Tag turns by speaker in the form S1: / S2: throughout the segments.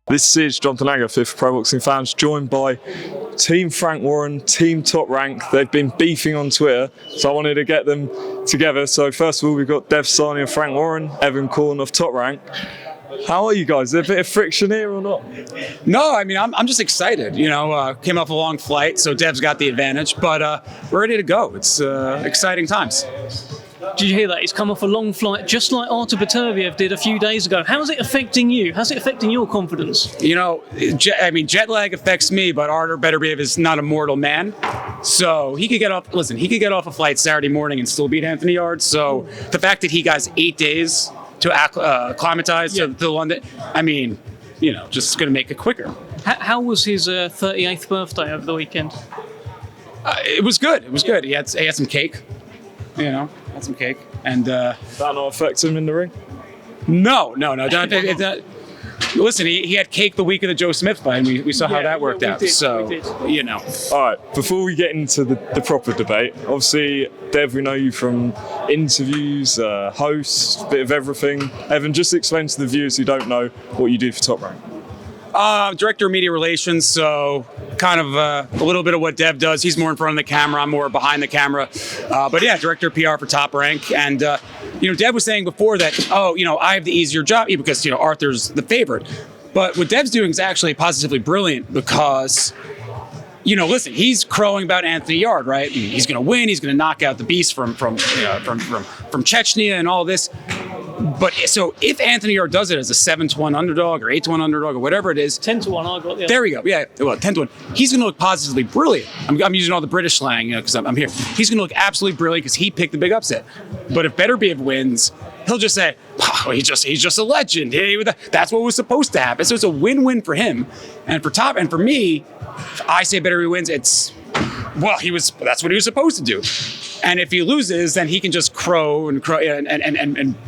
S1: This is Jonathan Agger, fifth Pro Boxing Fans, joined by Team Frank Warren, Team Top Rank. They've been beefing on Twitter, so I wanted to get them together. So first of all, we've got Dev Sahni of Frank Warren, Evan Korn of Top Rank. How are you guys? Is there a bit of friction here or not?
S2: No, I mean, I'm just excited. Came off a long flight, so Dev's got the advantage, but we're ready to go. It's exciting times.
S3: Did you hear that? He's come off a long flight, just like Artur Beterbiev did a few days ago. How is it affecting you? How's it affecting your confidence?
S2: Jet lag affects me, but Artur Beterbiev is not a mortal man. So he could get off a flight Saturday morning and still beat Anthony Yarde. So the fact that he got 8 days to acclimatize to London, just going to make it quicker.
S3: How was his 38th birthday over the weekend?
S2: It was good. He had some cake. Had some cake. And
S1: that not affect him in the ring?
S2: No. Listen, he had cake the week of the Joe Smith fight, and we saw how that worked out.
S1: All right, before we get into the proper debate, obviously, Dev, we know you from interviews, host, bit of everything. Evan, just explain to the viewers who don't know what you do for Top Rank.
S2: Director of Media Relations, so kind of a little bit of what Dev does. He's more in front of the camera, I'm more behind the camera. But yeah, Director of PR for Top Rank. And, Dev was saying before that, I have the easier job because, Arthur's the favorite. But what Dev's doing is actually positively brilliant because, listen, he's crowing about Anthony Yarde, right? He's going to win. He's going to knock out the beast from Chechnya and all this. But so if Anthony Yarde does it as a 7-1 underdog or 8-1 underdog or whatever it is,
S3: 10-1, I got the.
S2: There we go. Yeah, well, 10-1. He's going to look positively brilliant. I'm using all the British slang because I'm here. He's going to look absolutely brilliant because he picked the big upset. But if Beterbiev wins, he'll just say, oh, he's just a legend. That's what was supposed to happen. So it's a win-win for him and for Top. And for me, if I say Beterbiev wins, that's what he was supposed to do. And if he loses, then he can just crow and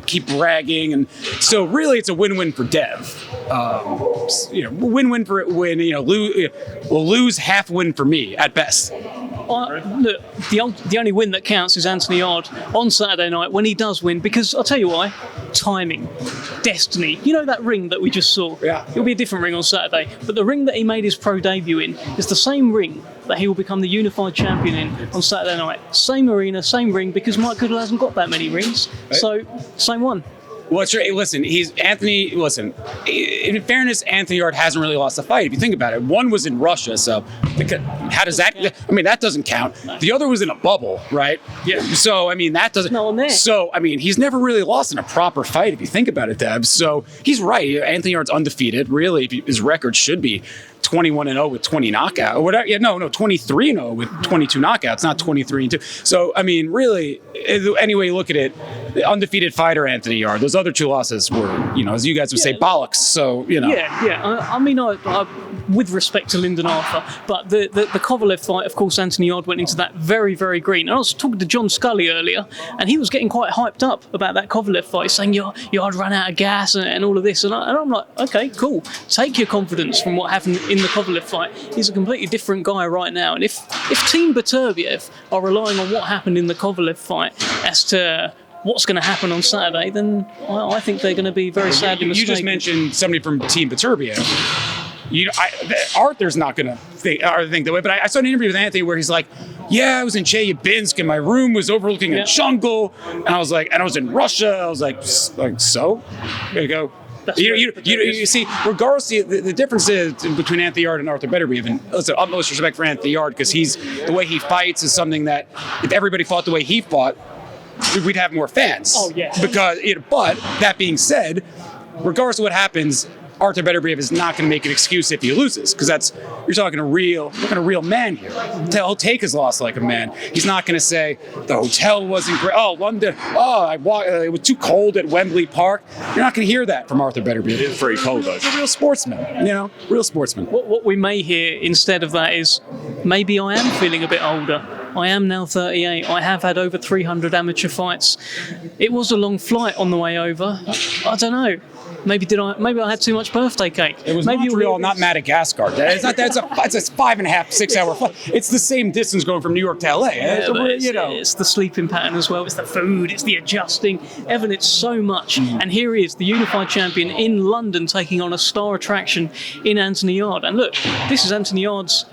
S2: keep bragging. And so really, it's a win-win for Dev. Win-win for win. We'll lose half win for me at best.
S3: Look, the only win that counts is Anthony Yarde on Saturday night when he does win, because I'll tell you why. Timing, destiny. You know that ring that we just saw?
S2: Yeah.
S3: It'll be a different ring on Saturday, but the ring that he made his pro debut in is the same ring that he will become the unified champion in on Saturday night. Same arena, same ring, because Mike Goodall hasn't got that many rings. Right. So, same one.
S2: Well, sure. Listen, Listen, in fairness, Anthony Yarde hasn't really lost a fight. If you think about it, one was in Russia, so how does that? That doesn't count. The other was in a bubble, right?
S3: Yeah.
S2: So that doesn't.
S3: No, on there.
S2: So he's never really lost in a proper fight. If you think about it, Deb. So he's right. Anthony Yarde's undefeated. Really, his record should be 21-0 with 20 knockouts. Or whatever. Yeah, no, 23-0 with 22 knockouts, not 23-2. So really, any way you look at it, the undefeated fighter Anthony Yarde. Those other two losses were, as you guys would say, bollocks. So
S3: I with respect to Lyndon Arthur, but the Kovalev fight, of course, Anthony Yarde went into that very, very green. And I was talking to John Scully earlier, and he was getting quite hyped up about that Kovalev fight, saying Yarde ran out of gas and all of this. And I'm like, okay, cool. Take your confidence from what happened in the Kovalev fight. He's a completely different guy right now. And if Team Beterbiev are relying on what happened in the Kovalev fight as to what's going to happen on Saturday, then I think they're going to be very sadly mistaken.
S2: You just mentioned somebody from Team Beterbiev. Arthur's not going to think that way, but I saw an interview with Anthony where he's like, yeah, I was in Chelyabinsk and my room was overlooking a jungle, and I was like, and I was in Russia. I was like so? There you go. You see, regardless, the difference is between Anthony Yarde and Artur Beterbiev, and listen, utmost respect for Anthony Yarde because the way he fights is something that if everybody fought the way he fought, we'd have more fans.
S3: Oh yeah.
S2: But that being said, regardless of what happens, Artur Beterbiev is not going to make an excuse if he loses, because you're talking a real man here. He'll take his loss like a man. He's not going to say the hotel wasn't great. Oh, London. Oh, it was too cold at Wembley Park. You're not going to hear that from Artur Beterbiev.
S1: It is pretty cold though.
S2: He's a real sportsman. Real sportsman.
S3: What we may hear instead of that is maybe I am feeling a bit older. I am now 38. I have had over 300 amateur fights. It was a long flight on the way over. I don't know. Maybe I had too much birthday cake.
S2: It was Montreal, not Madagascar. It's a 5.5, 6 hour flight. It's the same distance going from New York to LA.
S3: It's the sleeping pattern as well. It's the food. It's the adjusting. Evan, it's so much. And here he is, the unified champion in London, taking on a star attraction in Anthony Yarde. And look, this is Anthony Yarde's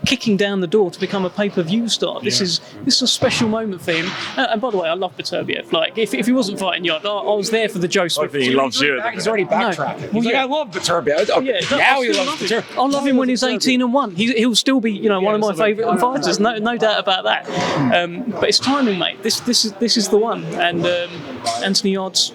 S3: kicking down the door to become a pay-per-view star. This is a special moment for him. And by the way, I love Beterbiev. Like, if he wasn't fighting Yarde, I was there for the Joe Swift.
S1: I think he loves you.
S2: He's already backtracking. He's like, I love Beterbiev. Now he loves Beterbiev.
S3: I'll love him when he's 18-1. He'll still be, one of my favourite fighters. No doubt about that. But it's timing, mate. This is the one. And Anthony Yarde's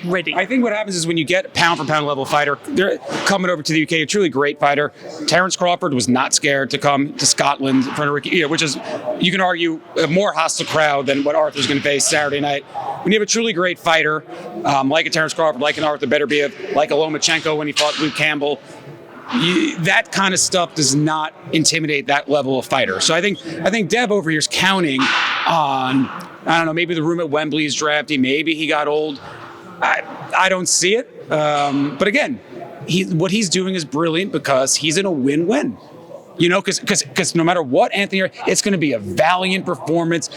S3: ready.
S2: I think what happens is when you get a pound for pound level fighter, they're coming over to the UK, a truly great fighter. Terence Crawford was not scared to come to Scotland in front of Ricky, which is, you can argue, a more hostile crowd than what Arthur's going to face Saturday night. When you have a truly great fighter, like a Terence Crawford, like an Artur Beterbiev, like a Lomachenko when he fought Luke Campbell, that kind of stuff does not intimidate that level of fighter. So I think Dev over here is counting on, I don't know, maybe the room at Wembley is drafty, maybe he got old. I don't see it. But again, what he's doing is brilliant because he's in a win-win. Because no matter what Anthony, it's going to be a valiant performance.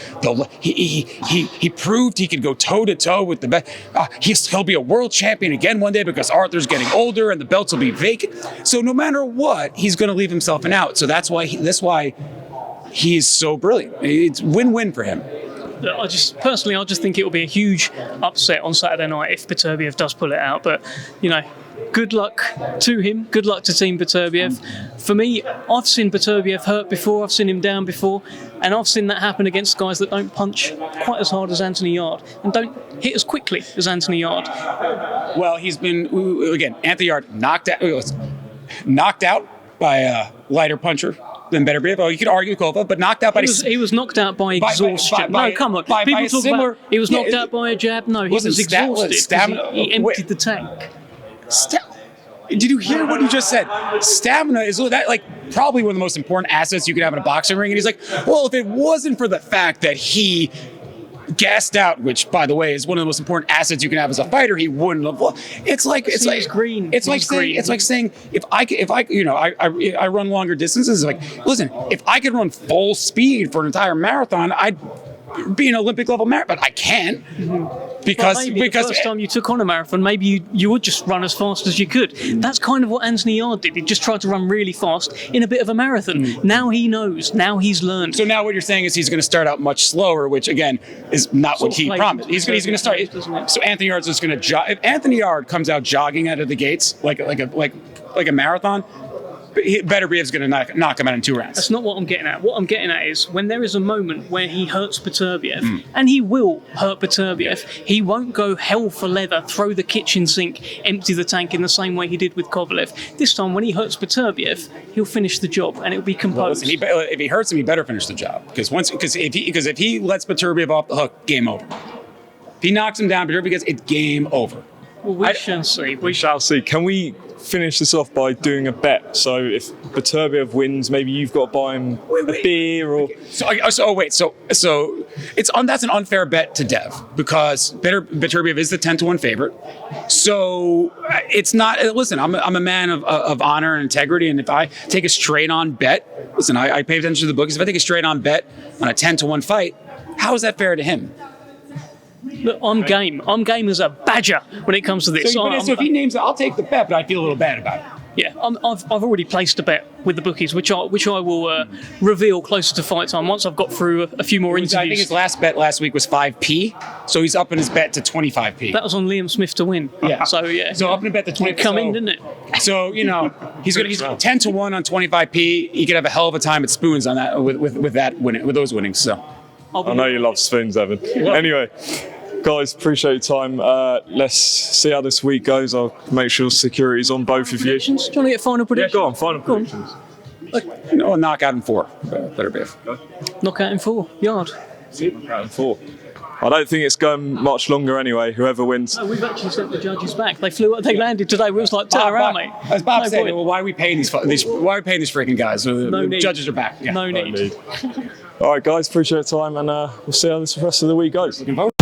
S2: He proved he could go toe-to-toe with the best. He'll be a world champion again one day because Arthur's getting older and the belts will be vacant. So no matter what, he's going to leave himself an out. So that's why he's so brilliant. It's win-win for him.
S3: I just think it will be a huge upset on Saturday night if Beterbiev does pull it out. But, good luck to him. Good luck to Team Beterbiev. For me, I've seen Beterbiev hurt before. I've seen him down before. And I've seen that happen against guys that don't punch quite as hard as Anthony Yarde and don't hit as quickly as Anthony Yarde.
S2: Well, he's been, again, Anthony Yarde knocked out by a lighter puncher than Beterbiev. Oh, you could argue Kova, but knocked out by...
S3: He was knocked out by exhaustion. Come on. People talk about he was knocked out by a jab. No, he was exhausted. He emptied the tank.
S2: Did you hear what he just said? Stamina is probably one of the most important assets you could have in a boxing ring. And he's like, well, if it wasn't for the fact that he gassed out, which by the way is one of the most important assets you can have as a fighter, he wouldn't have. It's like
S3: green.
S2: It's like saying if I run longer distances. Like, listen, if I could run full speed for an entire marathon, I'd be an Olympic level marathon, but I can't. Because
S3: the first time you took on a marathon, maybe you would just run as fast as you could. That's kind of what Anthony Yarde did. He just tried to run really fast in a bit of a marathon. Now he knows. Now he's learned.
S2: So now what you're saying is he's going to start out much slower, which again is not what he promised. He's going to start. So Anthony Yarde's just going to jog. If Anthony Yarde comes out jogging out of the gates like a marathon, Beterbiev's going to knock him out in 2 rounds.
S3: That's not what I'm getting at. What I'm getting at is when there is a moment where he hurts Beterbiev, and he will hurt Beterbiev, he won't go hell for leather, throw the kitchen sink, empty the tank in the same way he did with Kovalev. This time, when he hurts Beterbiev, he'll finish the job and it'll be composed.
S2: Well, listen, if he hurts him, he better finish the job because if he lets Beterbiev off the hook, game over. If he knocks him down, Beterbiev gets it's game over.
S3: Well, we shall see.
S1: We shall see. Can we finish this off by doing a bet? So if Beterbiev wins, maybe you've got to buy him a beer or...
S2: So that's an unfair bet to Dev because Beterbiev is the 10-1 favorite. So it's not... Listen, I'm a man of honor and integrity, and if I take a straight-on bet... Listen, I pay attention to the bookies. If I take a straight-on bet on a 10-1 fight, how is that fair to him?
S3: Look, I'm game. I'm game as a badger when it comes to this.
S2: So if he names it, I'll take the bet, but I feel a little bad about it.
S3: Yeah, I've already placed a bet with the bookies, which I will reveal closer to fight time once I've got through a few more interviews.
S2: I think his last bet last week was 5p, so he's upping his bet to 25p.
S3: That was on Liam Smith to win.
S2: Yeah.
S3: So yeah.
S2: So upping the bet to 25p.
S3: Come in, didn't it?
S2: So he's 10-1 on 25p. He could have a hell of a time at spoons on that with those winnings. So
S1: I know you love spoons, Evan. Anyway. Guys, appreciate your time. Let's see how this week goes. I'll make sure security's on both of you.
S3: Do you want to get final predictions?
S1: Yeah, go on, final predictions.
S2: Knockout in 4. Beterbiev.
S3: Knockout in 4. Yarde.
S1: Knockout in 4. I don't think it's going much longer anyway. Whoever wins.
S3: Oh, we've actually sent the judges back. They landed today. We was like, turn around, mate.
S2: As Bob
S3: No
S2: said,
S3: point.
S2: well, why are we paying these? Why are we paying these freaking guys? So the
S3: need.
S2: judges are back. Yeah.
S3: No need.
S1: All right, guys. Appreciate your time, and we'll see how this rest of the week goes.
S2: Looking forward.